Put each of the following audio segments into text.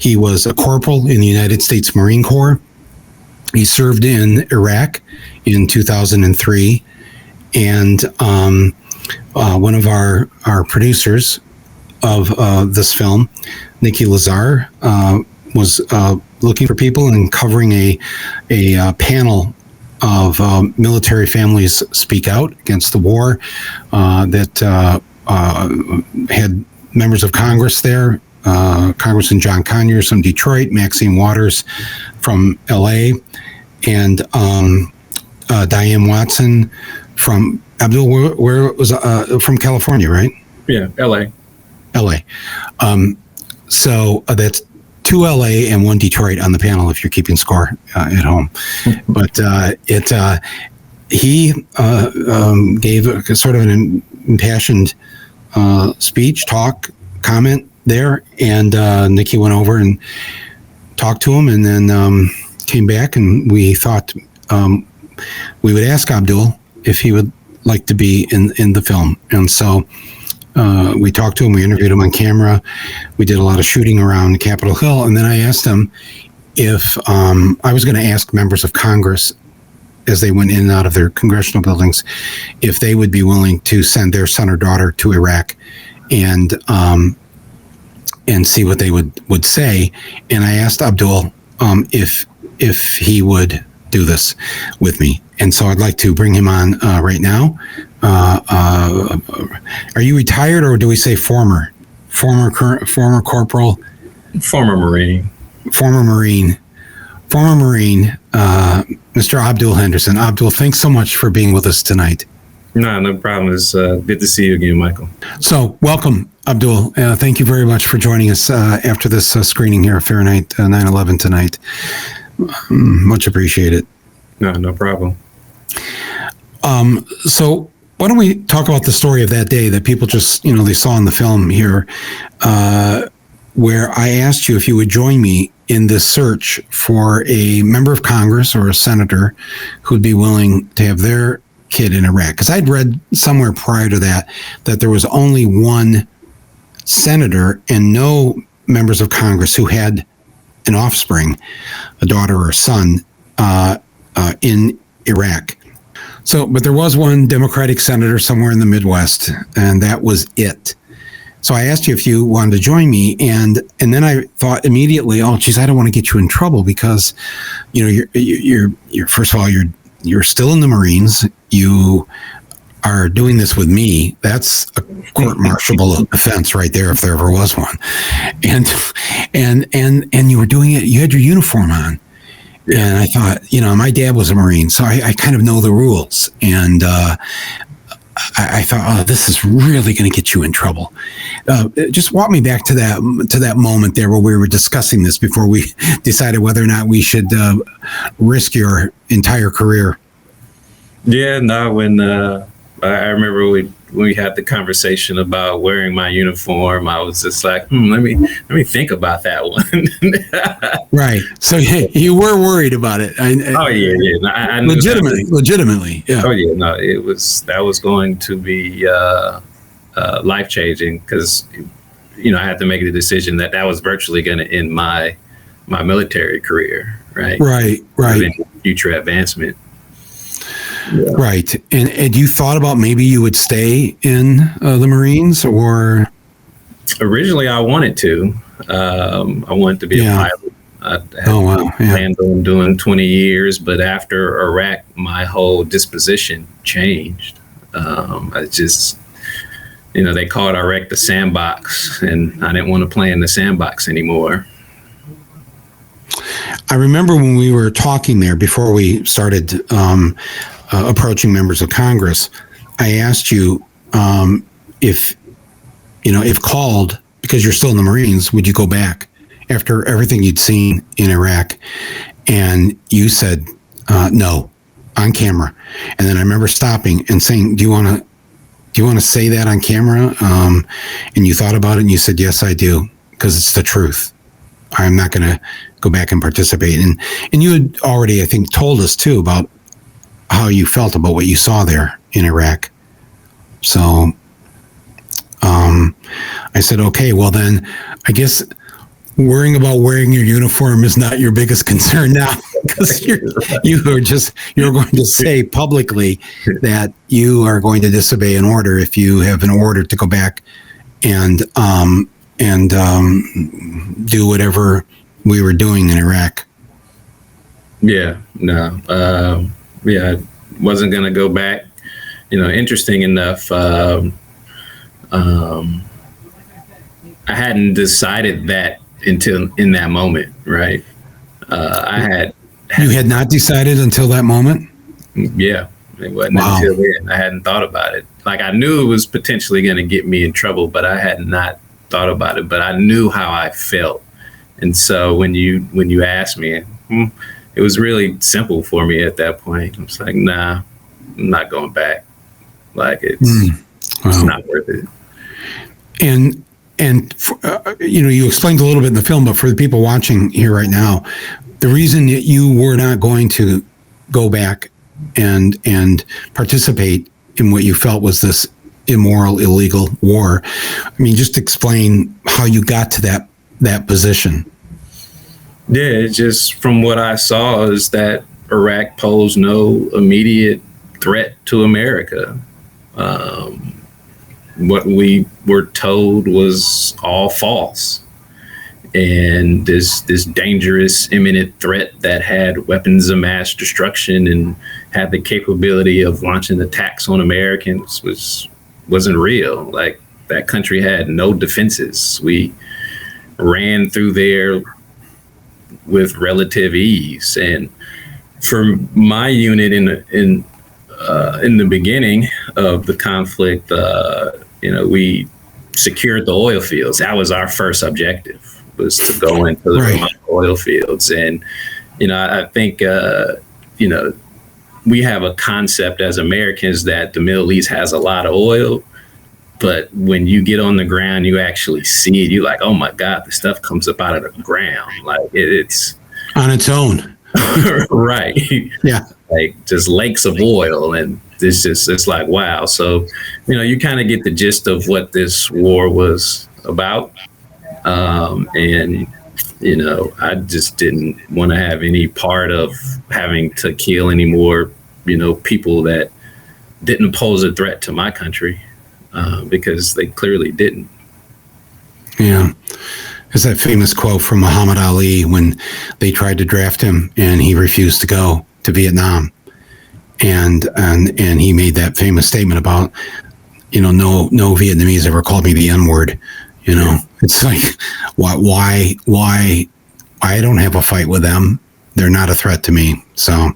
He was a corporal in the United States Marine Corps. He served in Iraq in 2003, and one of our producers of this film, Nikki Lazar, was looking for people and covering a panel of military families speak out against the war that had members of Congress there, Congressman John Conyers from Detroit, Maxine Waters from LA, and Diane Watson from Abdul, where was from California, right? Yeah, LA. So that's 2 LA and 1 Detroit on the panel if you're keeping score at home. But he gave a sort of an impassioned speech, comment there, and Nikki went over and talked to him, and then came back, and we thought we would ask Abdul if he would like to be in the film. And so we talked to him, we interviewed him on camera, we did a lot of shooting around Capitol Hill, and then I asked him if I was going to ask members of Congress as they went in and out of their congressional buildings if they would be willing to send their son or daughter to Iraq and see what they would say. And I asked Abdul if he would do this with me. And so I'd like to bring him on right now. Are you retired, or do we say former corporal? Former Marine. Mr. Abdul Henderson. Abdul, thanks so much for being with us tonight. No problem. It's good to see you again, Michael. So welcome, Abdul. Thank you very much for joining us after this screening here at Fahrenheit 9/11 tonight. Much appreciated. No problem. So why don't we talk about the story of that day that people just, they saw in the film here, where I asked you if you would join me in this search for a member of Congress or a senator who'd be willing to have their kid in Iraq. Because I'd read somewhere prior to that there was only one senator and no members of Congress who had an offspring, a daughter or a son, in Iraq. So, but there was one Democratic senator somewhere in the Midwest, and that was it. So I asked you if you wanted to join me, and then I thought immediately, oh, geez, I don't want to get you in trouble because, you're first of all, you're still in the Marines. You are doing this with me. That's a court-martialable offense right there, if there ever was one. And you were doing it. You had your uniform on. And I thought, my dad was a Marine, so I kind of know the rules. And I thought, oh, this is really going to get you in trouble. Just walk me back to that moment there where we were discussing this before we decided whether or not we should risk your entire career. Yeah, no, when I remember we had the conversation about wearing my uniform, I was just like, let me think about that one. Right. So you were worried about it. Oh yeah. No, I legitimately. Yeah. Oh yeah. No, that was going to be life changing because I had to make the decision that was virtually going to end my military career. Right. Right. Future advancement. Yeah. Right. And you thought about maybe you would stay in the Marines, or? Originally, I wanted to. I wanted to be a pilot. I had planned on doing 20 years, but after Iraq, my whole disposition changed. I just, they called Iraq the sandbox, and I didn't want to play in the sandbox anymore. I remember when we were talking there before we started approaching members of Congress, I asked you if called, because you're still in the Marines, would you go back after everything you'd seen in Iraq? And you said no, on camera. And then I remember stopping and saying, do you want to say that on camera? And you thought about it and you said, yes, I do, because it's the truth. I'm not going to go back and participate. And you had already, I think, told us too about how you felt about what you saw there in Iraq. So I said, okay, well then, I guess worrying about wearing your uniform is not your biggest concern now, because you're going to say publicly that you are going to disobey an order if you have an order to go back and do whatever we were doing in Iraq. Yeah, no, I wasn't going to go back. Interesting enough, I hadn't decided that until in that moment, right? You had not decided until that moment? Yeah, it wasn't until then. I hadn't thought about it. Like, I knew it was potentially going to get me in trouble, but I had not thought about it. But I knew how I felt, and so when you asked me, it was really simple for me at that point. I was like, nah, I'm not going back. Like, it's not worth it. And you explained a little bit in the film, but for the people watching here right now, the reason that you were not going to go back and participate in what you felt was this immoral, illegal war. I mean, just explain how you got to that position. Yeah, just from what I saw is that Iraq posed no immediate threat to America. What we were told was all false. And this dangerous, imminent threat that had weapons of mass destruction and had the capability of launching attacks on Americans wasn't real. Like, that country had no defenses. We ran through there with relative ease. And for my unit in the beginning of the conflict, we secured the oil fields. That was our first objective, was to go into the remote oil fields. And, I think, we have a concept as Americans that the Middle East has a lot of oil, but when you get on the ground, you actually see it. You're like, oh my God, the stuff comes up out of the ground. Like, it's on its own. Right. Yeah. Like, just lakes of oil. And it's like, wow. So, you kind of get the gist of what this war was about. And, I just didn't want to have any part of having to kill any more, people that didn't pose a threat to my country, because they clearly didn't. Yeah. There's that famous quote from Muhammad Ali when they tried to draft him and he refused to go to Vietnam. And he made that famous statement about, no Vietnamese ever called me the N-word. It's like, why I don't have a fight with them. They're not a threat to me. So,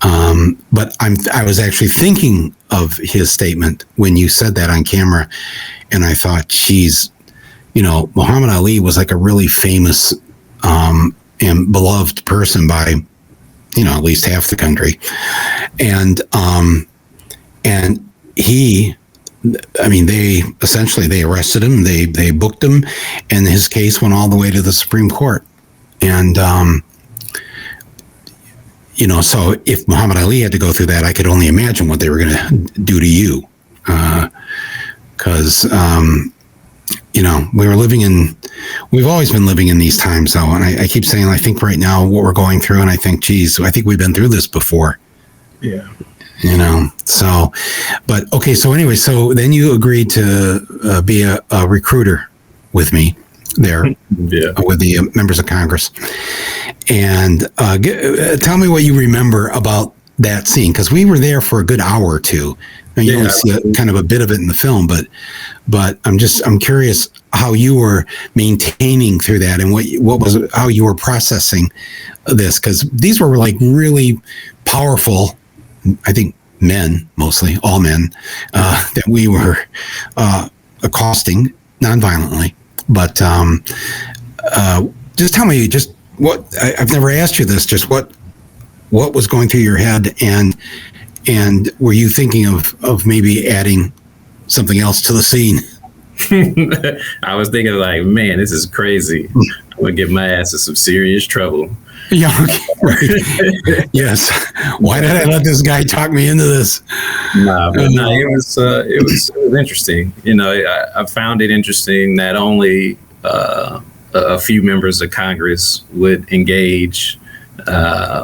but I was actually thinking of his statement when you said that on camera. And I thought, geez, Muhammad Ali was like a really famous, and beloved person by, at least half the country. And he, they arrested him, they booked him, and his case went all the way to the Supreme Court. And, so if Muhammad Ali had to go through that, I could only imagine what they were going to do to you. Because, we've always been living in these times, though. And I keep saying, I think right now what we're going through, and I think, geez, I think we've been through this before. Yeah. So, but okay. So anyway, so then you agreed to be a recruiter with me there, with the members of Congress. And tell me what you remember about that scene, because we were there for a good hour or two. And you only see kind of a bit of it in the film, but I'm curious how you were maintaining through that, and how you were processing this, because these were like really powerful, I think, men, mostly all men, that we were accosting nonviolently. But just tell me, just what I've never asked you this. Just what was going through your head, and were you thinking of maybe adding something else to the scene? I was thinking, like, man, this is crazy. I'm gonna get my ass in some serious trouble. Yeah. Okay, right. Yes. Why did I let this guy talk me into this? No, it was interesting. I found it interesting not only a few members of Congress would engage.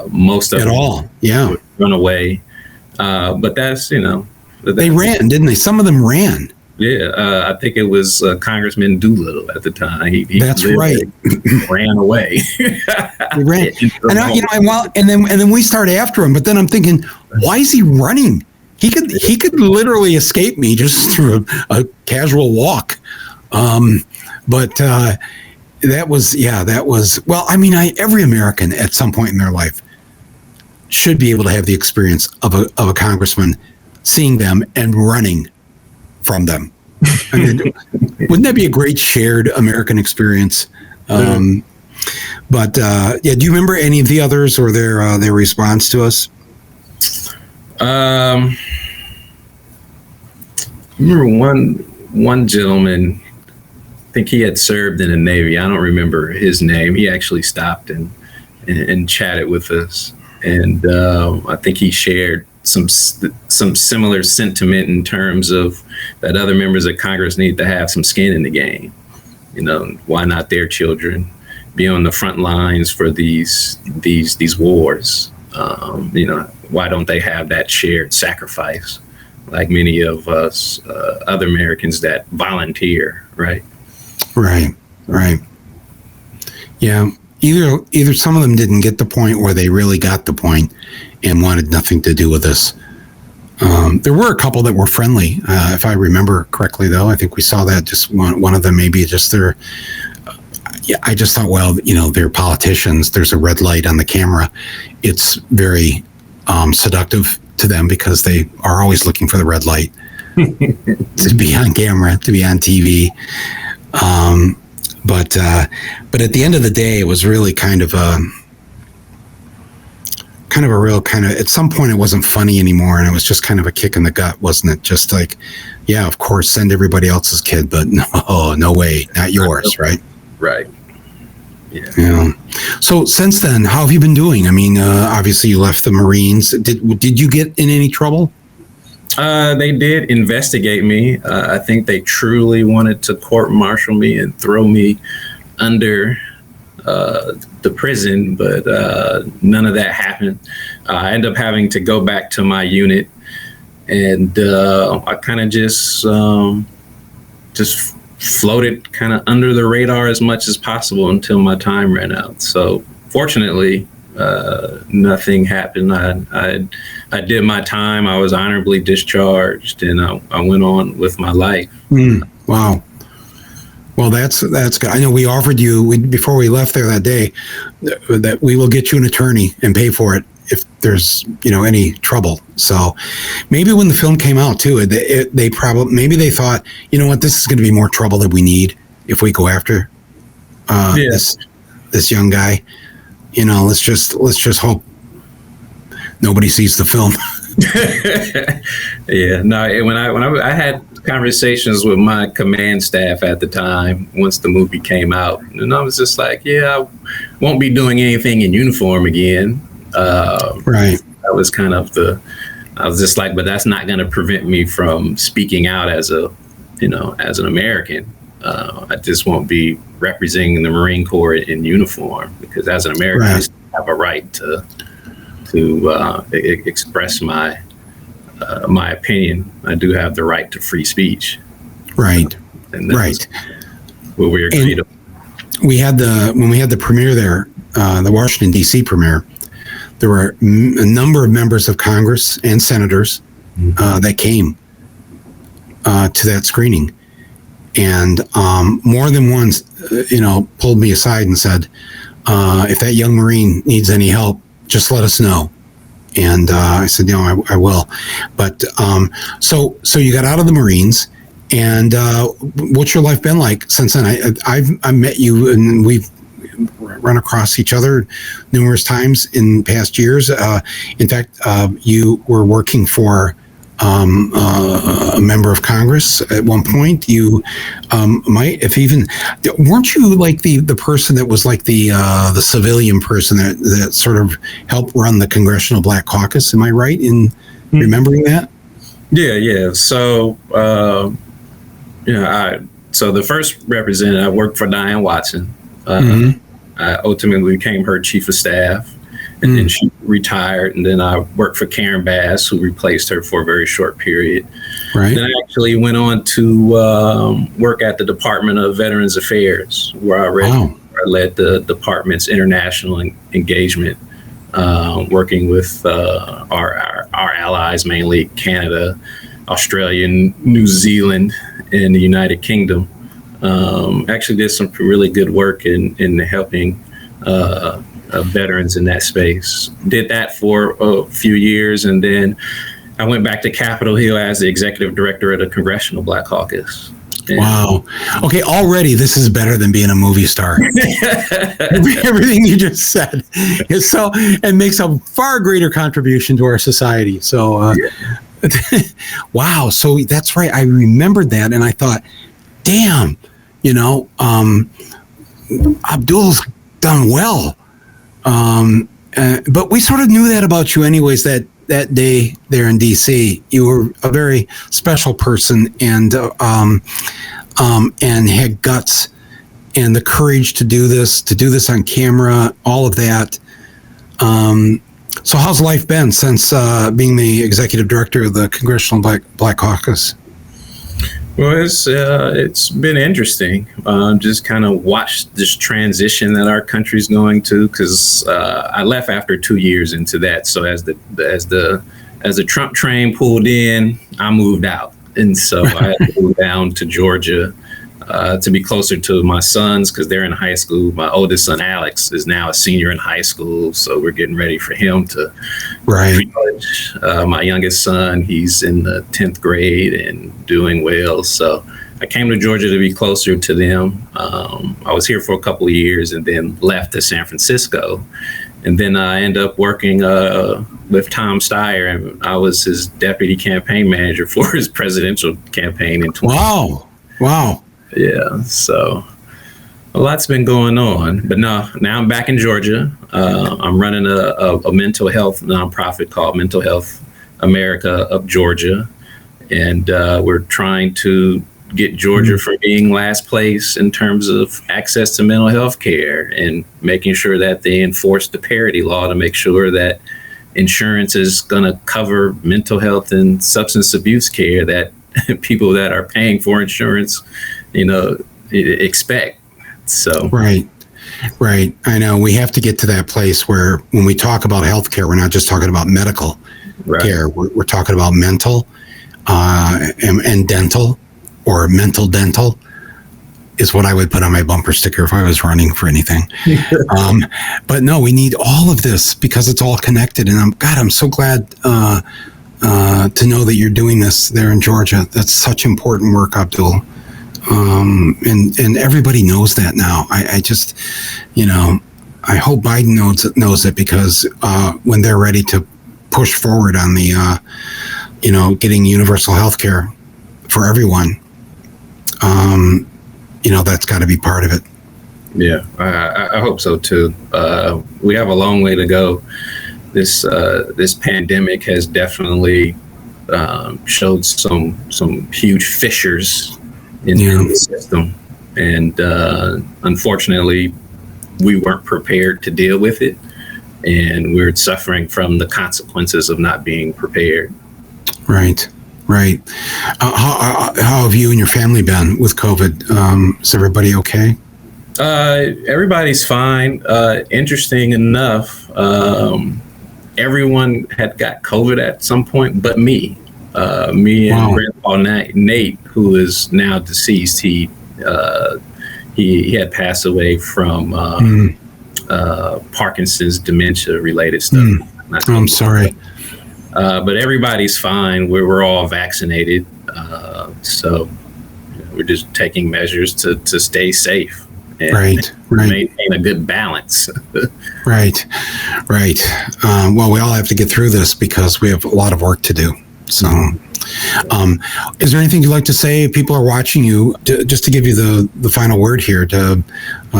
Most of at them all. Yeah. would run away. But that's, they ran, didn't they? Some of them ran. Yeah. I think it was Congressman Doolittle at the time. He That's right. ran away. He ran. And then we start after him. But then I'm thinking, why is he running? He could literally escape me just through a casual walk. But that was, well, I mean, every American at some point in their life should be able to have the experience of a congressman seeing them and running from them. I mean, wouldn't that be a great shared American experience? But do you remember any of the others or their response to us? I remember one gentleman, I think he had served in the Navy. I don't remember his name. He actually stopped and chatted with us. And I think he shared some similar sentiment in terms of that other members of Congress need to have some skin in the game. Why not their children be on the front lines for these wars? Why don't they have that shared sacrifice like many of us other Americans that volunteer, right? Right. Yeah. Either some of them didn't get the point or they really got the point and wanted nothing to do with this. There were a couple that were friendly, if I remember correctly, though. I think we saw that just one of them, maybe just their. I just thought, well, they're politicians. There's a red light on the camera. It's very seductive to them because they are always looking for the red light to be on camera, to be on TV. But at the end of the day, it was really kind of a real at some point it wasn't funny anymore, and it was just kind of a kick in the gut, wasn't it? Just like, yeah, of course, send everybody else's kid, but no way, not yours, right? Right. Yeah. Yeah. So since then, how have you been doing? I mean, obviously you left the Marines. Did you get in any trouble? They did investigate me. I think they truly wanted to court-martial me and throw me under the prison, but none of that happened. I ended up having to go back to my unit, and I kind of just floated kind of under the radar as much as possible until my time ran out. So fortunately, nothing happened. I did my time. I was honorably discharged, and I went on with my life. Wow. Well, that's good. I know we offered you before we left there that day that we will get you an attorney and pay for it if there's any trouble. So maybe when the film came out too, they probably maybe they thought, this is going to be more trouble than we need if we go after this young guy. Let's just hope nobody sees the film. Yeah, no. When I had conversations with my command staff at the time, once the movie came out, and I was just like, yeah, I won't be doing anything in uniform again. Right. That was kind of I was just like, but that's not going to prevent me from speaking out as as an American. I just won't be representing the Marine Corps in uniform, because as an American, I have a right to express my opinion. I do have the right to free speech. Right. And that's what we agreed on. When we had the premiere there, the Washington D.C. premiere, there were a number of members of Congress and senators that came to that screening. And more than once, pulled me aside and said, if that young Marine needs any help, just let us know. And I said, I will. But so you got out of the Marines, and what's your life been like since then? I've met you, and we've run across each other numerous times in past years. In fact, you were working for a member of Congress at one point. You weren't you like the person that was like the civilian person that sort of helped run the Congressional Black Caucus? Am I right in remembering that? Yeah. So so the first representative, I worked for Diane Watson. I ultimately became her chief of staff, and then she retired, and then I worked for Karen Bass, who replaced her for a very short period. Right. Then I actually went on to work at the Department of Veterans Affairs, where I led the department's international engagement, working with our allies, mainly Canada, Australia, New Zealand, and the United Kingdom. Actually did some really good work in helping veterans in that space. Did that for a few years, and then I went back to Capitol Hill as the executive director of the Congressional Black Caucus. Wow. Okay, already this is better than being a movie star. Everything you just said is so, and makes a far greater contribution to our society. So, wow. So that's right. I remembered that, and I thought, damn, Abdul's done well. But we sort of knew that about you anyways, that day there in DC. You were a very special person, and had guts and the courage to do this on camera, all of that. So how's life been since being the executive director of the Congressional Black Caucus? Well, it's been interesting. Just kind of watched this transition that our country's going to, because I left after 2 years into that. So as the Trump train pulled in, I moved out, and so I had to move down to Georgia to be closer to my sons, because they're in high school. My oldest son, Alex, is now a senior in high school, so we're getting ready for him to college. My youngest son, he's in the 10th grade and doing well. So I came to Georgia to be closer to them. I was here for a couple of years and then left to San Francisco. And then I ended up working with Tom Steyer, and I was his deputy campaign manager for his presidential campaign in 2020. Wow. Yeah, so a lot's been going on, but now I'm back in Georgia. I'm running a mental health nonprofit called Mental Health America of Georgia, and we're trying to get Georgia from being last place in terms of access to mental health care, and making sure that they enforce the parity law to make sure that insurance is going to cover mental health and substance abuse care that people that are paying for insurance expect. So right. I know we have to get to that place where when we talk about healthcare, we're not just talking about medical care. We're talking about mental and dental, or mental dental is what I would put on my bumper sticker if I was running for anything. But no, we need all of this because it's all connected. And I'm so glad to know that you're doing this there in Georgia. That's such important work, Abdul. And everybody knows that now. I just, I hope Biden knows it, because when they're ready to push forward on the, getting universal health care for everyone, that's got to be part of it. Yeah, I hope so too. We have a long way to go. This pandemic has definitely showed some huge fissures in the system, and unfortunately, we weren't prepared to deal with it, and we're suffering from the consequences of not being prepared. Right. How have you and your family been with COVID? Is everybody okay? Everybody's fine. Interesting enough, everyone had got COVID at some point, but me. And Grandpa Nate, who is now deceased, he had passed away from Parkinson's, dementia-related stuff. I'm sorry. But everybody's fine. We're all vaccinated, so we're just taking measures to stay safe and maintain a good balance. Right. Well, we all have to get through this because we have a lot of work to do. So, is there anything you'd like to say? People are watching you, just to give you the final word here, to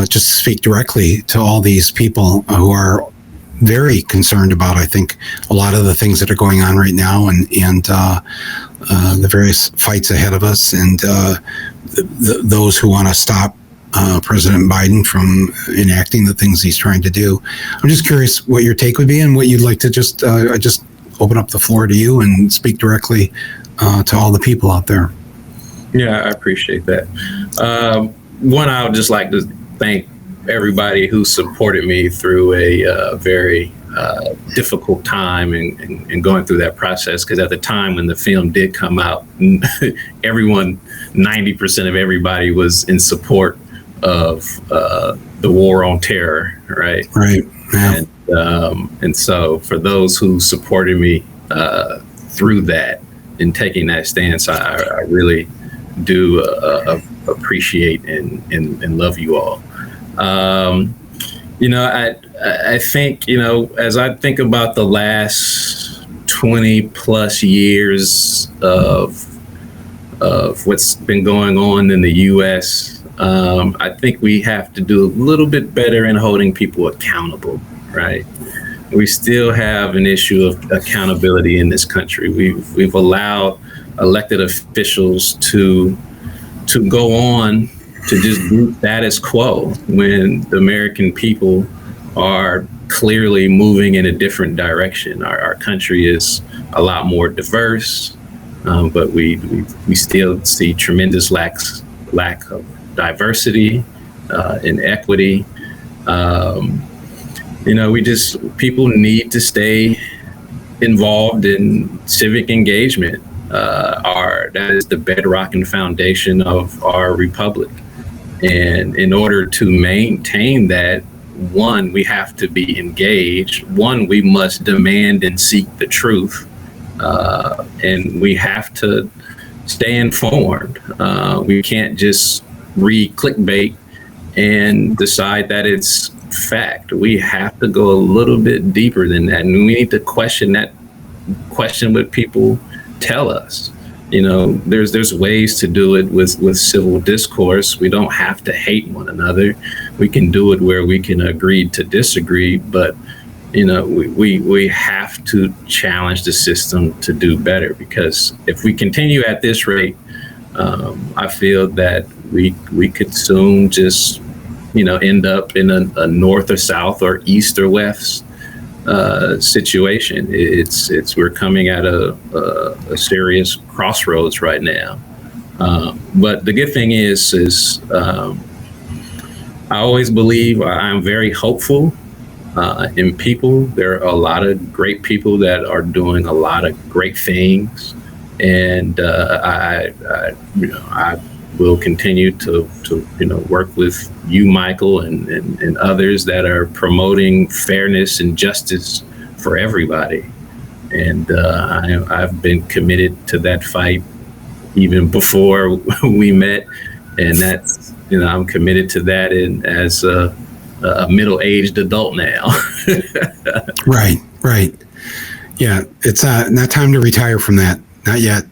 just speak directly to all these people who are very concerned about, I think, a lot of the things that are going on right now, and the various fights ahead of us, and those who want to stop President Biden from enacting the things he's trying to do. I'm just curious what your take would be and what you'd like to just open up the floor to you and speak directly to all the people out there. Yeah, I appreciate that. One, I would just like to thank everybody who supported me through a very difficult time and going through that process. Because at the time when the film did come out, 90% of everybody was in support of the war on terror, right? Right. Yeah. And so for those who supported me through that and taking that stance, I really do appreciate and love you all. I think, as I think about the last 20 plus years of what's been going on in the U.S., I think we have to do a little bit better in holding people accountable, right? We still have an issue of accountability in this country. We've allowed elected officials to go on to just do status quo when the American people are clearly moving in a different direction. Our country is a lot more diverse, but we still see tremendous lack of diversity and equity. People need to stay involved in civic engagement. That is the bedrock and foundation of our republic. And in order to maintain that, one, we have to be engaged. One, we must demand and seek the truth. And we have to stay informed. We can't just read clickbait and decide that it's fact. We have to go a little bit deeper than that. And we need to question what people tell us. There's ways to do it with civil discourse. We don't have to hate one another. We can do it where we can agree to disagree, but we have to challenge the system to do better, because if we continue at this rate, I feel that we could soon just end up in a north or south or east or west situation. We're coming at a serious crossroads right now. But the good thing is I always believe I'm very hopeful in people. There are a lot of great people that are doing a lot of great things, and I will continue to work with you, Michael, and others that are promoting fairness and justice for everybody. And I've been committed to that fight even before we met, and that's I'm committed to that as a middle-aged adult now. Right. Yeah, it's not time to retire from that. Not yet.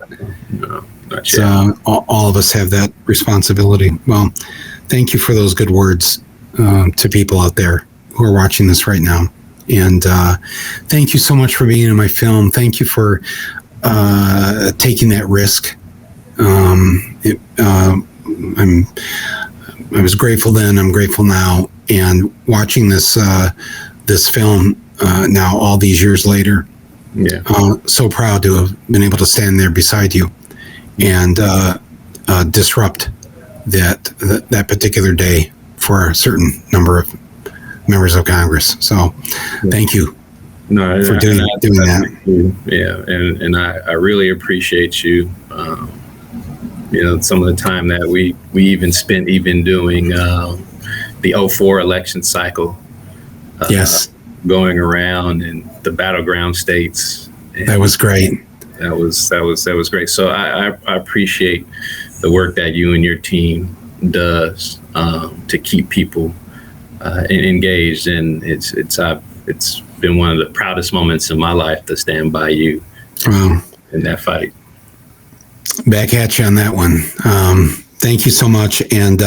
No. So all of us have that responsibility. Well, thank you for those good words to people out there who are watching this right now. And thank you so much for being in my film. Thank you for taking that risk. I was grateful then. I'm grateful now. And watching this film now, all these years later, so proud to have been able to stand there beside you and disrupt that particular day for a certain number of members of Congress. So thank you for doing that. Yeah, and I really appreciate you. Some of the time that we even spent doing the 2004 election cycle. Yes. Going around in the battleground states. That was great. That was great. So I appreciate the work that you and your team does to keep people engaged, and it's been one of the proudest moments in my life to stand by you in that fight. Back at you on that one. Thank you so much, and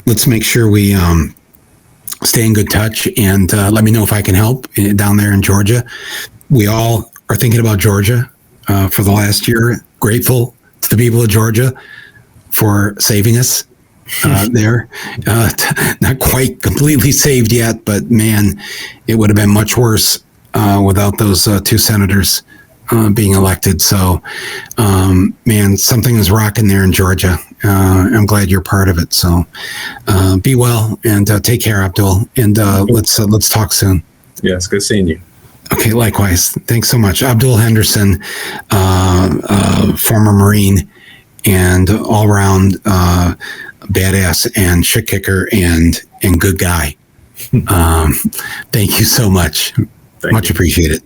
let's make sure we stay in good touch, and let me know if I can help down there in Georgia. We all are thinking about Georgia for the last year. Grateful to the people of Georgia for saving us there. Not quite completely saved yet, but man, it would have been much worse without those two senators being elected. So, man, something is rocking there in Georgia. I'm glad you're part of it. So, be well and take care, Abdul. And let's talk soon. Yes, good seeing you. Okay, likewise. Thanks so much, Abdul Henderson, former Marine and all-around badass and shit kicker and good guy. Thank you so much. Much appreciated.